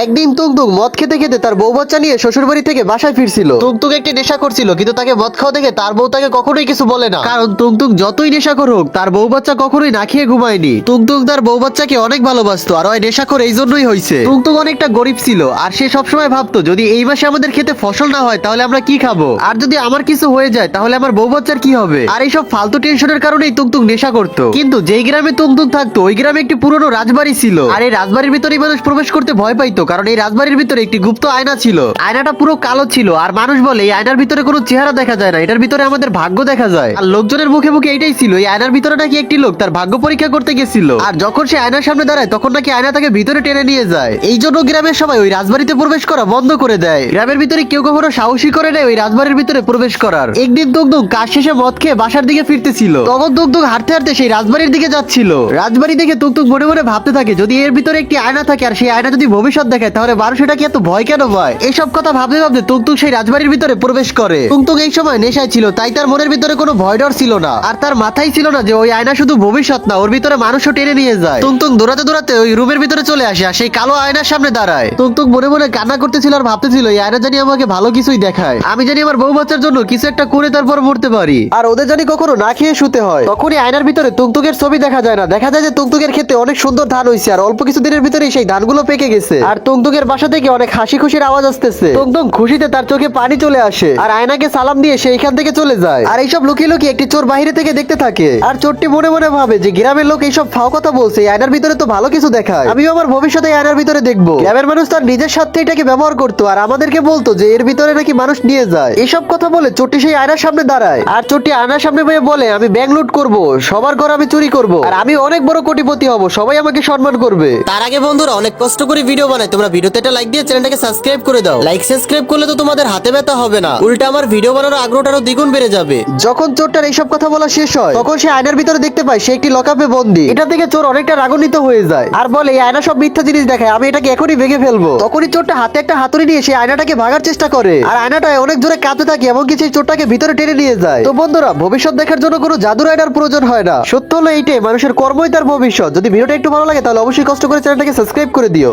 একদিন টুকটুক মদ খেতে খেতে তার বউ বাচ্চা নিয়ে শ্বশুর বাড়ি থেকে বাসায় ফিরছিল। টুকটুক একটি নেশা করছিল, কিন্তু তাকে মদ খাওয়া দেখে তার বউ তাকে কখনোই কিছু বলে না, কারণ টুকটুক যতই নেশা করুক তার বউ বাচ্চা কখনোই না খেয়ে ঘুমায়নি। টুকটুক তার বউ বাচ্চাকে অনেক ভালোবাসতো, আর ওই নেশা করে এই জন্যই হয়েছে। টুকটুক অনেকটা গরিব ছিল, আর সে সবসময় ভাবতো যদি এই মাসে আমাদের খেতে ফসল না হয় তাহলে আমরা কি খাবো, আর যদি আমার কিছু হয়ে যায় তাহলে আমার বউ বাচ্চার কি হবে। আর এইসব ফালতু টেনশনের কারণেই টুকটুক নেশা করতো। কিন্তু যেই গ্রামে টুকটুক থাকতো ওই গ্রামে একটি পুরনো রাজবাড়ি ছিল, আর এই রাজবাড়ির ভিতরে মানুষ প্রবেশ করতে ভয় পাইতো, কারণ এই রাজবাড়ির ভিতরে একটি গুপ্ত আয়না ছিল। আয়নাটা পুরো কালো ছিল, আর মানুষ বলে এই আয়নার ভিতরে কোনো চেহারা দেখা যায় না, এটার ভিতরে আমাদের ভাগ্য দেখা যায়। আর লোকজনের মুখে মুখে এটাই ছিল, এই আয়নার ভিতরে নাকি একটি লোক তার ভাগ্য পরীক্ষা করতে গেছিল, আর যখন সে আয়নার সামনে দাঁড়ায় তখন নাকি আয়না তাকে ভিতরে টেনে নিয়ে যায়। এই জন্য গ্রামের সবাই ওই রাজবাড়িতে প্রবেশ করা বন্ধ করে দেয়। গ্রামের ভিতরে কেউ কখনো সাহসী করে নেয় ওই রাজবাড়ির ভিতরে প্রবেশ করার। একদিন টুকটুক কাজ শেষে মদ খেয়ে বাসার দিকে ফিরতেছিল, তখন টুকটুক হাঁটতে হাঁটতে সেই রাজবাড়ির দিকে যাচ্ছিল। রাজবাড়ি দেখে টুকটুক মনে মনে ভাবতে থাকে যদি এর ভিতরে একটি আয়না থাকে আর সেই আয়না যদি ভবিষ্যৎ দেখায় তাহলে মানুষ এটাকে এত ভয় কেন পায়। এইসব কথা ভাবতে ভাবতে টুকটুক সেই রাজবাড়ির ভিতরে প্রবেশ করে। টুকটুক এই সময় নেশায় ছিল, তাই তার মনের ভিতরে কোনো ভয় ডর ছিল না, আর তার মাথায় ছিল না যে ওই আয়না শুধু ভবিষ্যৎ না, ওর ভিতরে মানুষও টেনে নিয়ে যায়। টুকটুক দৌড়াতে দৌড়াতে ওই রুমের ভিতরে চলে আসে, আর সেই কালো আয়নার সামনে দাঁড়ায়। টুকটুক মনে মনে কান্না করতেছিল আর ভাবতেছিল এই আয়না জানি আমাকে ভালো কিছুই দেখায়, আমি জানি আমার বউ বাচ্চার জন্য কিছু একটা করে তারপর মরতে পারি, আর ওদের জানি কখনো না খেয়ে শুতে হয়। তখনই আয়নার ভিতরে টুকটুকের ছবি দেখা যায় না, দেখা যায় যে টুকটুকের ক্ষেতে অনেক সুন্দর ধান হইছে, আর অল্প কিছু দিনের ভিতরে সেই ধানগুলো পেকে গেছে, আর টুকটুকের বাসা থেকে অনেক হাসি খুশির আওয়াজ আসতেছে। টুকটুক খুশিতে তার চোখে পানি চলে আসে, আর আয়নাকে সালাম দিয়ে সে এখান থেকে চলে যায়। আর এইসব লুকিয়ে লুকিয়ে একটি চোর বাইরে থেকে দেখতে থাকে, আর চোরটি মনে মনে ভাবে যে গ্রামের লোক এইসব ফাও কথা বলছে, এই আয়নার ভিতরে তো ভালো কিছু দেখায়, আমিও আমার ভবিষ্যতে এই আয়নার ভিতরে দেখবো। গ্রামের মানুষ তার নিজের স্বার্থে এটাকে ব্যবহার করতো, আর আমাদেরকে বলতো যে এর ভিতরে নাকি মানুষ নিয়ে যায়। এইসব কথা বলে চোরটি সেই আয়নার সামনে দাঁড়ায়, আর চোরটি আয়নার সামনে বলে আমি ব্যাংক লুট করবো, সবার ঘর আমি চুরি করবো, আর আমি অনেক বড় কোটিপতি হব, সবাই আমাকে সম্মান করবে। তার আগে বন্ধুরা অনেক কষ্ট করে ভিডিও বানাই, তোমরা ভিডিওতে একটা লাইক দিয়ে চ্যানেলটাকে সাবস্ক্রাইব করে দাও। লাইক সাবস্ক্রাইব করলে তো তোমাদের হাতে ব্যথা হবে না, উল্টা আমার ভিডিও বানানোর আগ্রহটা আরো দ্বিগুণ বেড়ে যাবে। যখন চোরটার এইসব কথা বলা শেষ হয় তখন সে আয়নার ভিতরে দেখতে পায় সে একটি লকআপে বন্দী। এটা থেকে চোর অনেকটা রাগান্বিত হয়ে যায়, আর বলে এই আয়না সব মিথ্যা জিনিস দেখায়, আমি এটাকে এখনই ভেঙে ফেলবো। তখনই চোরটা হাতে একটা হাতুড়ি নিয়ে সেই আয়নাটাকে ভাগার চেষ্টা করে, আর আয়নাটায় অনেক জোরে কাঁপতে থাকে, এমনকি সেই চোরটাকে ভিতরে টেনে নিয়ে যায়। তো বন্ধুরা ভবিষ্যৎ দেখার জন্য কোনো জাদুর আয়নার প্রয়োজন হয় না, সত্য হলো এইটাই, মানুষের কর্মই তার ভবিষ্যৎ। যদি ভিডিওটা একটু ভালো লাগে তাহলে অবশ্যই কষ্ট করে চ্যানেলটাকে সাবস্ক্রাইব করে দিও।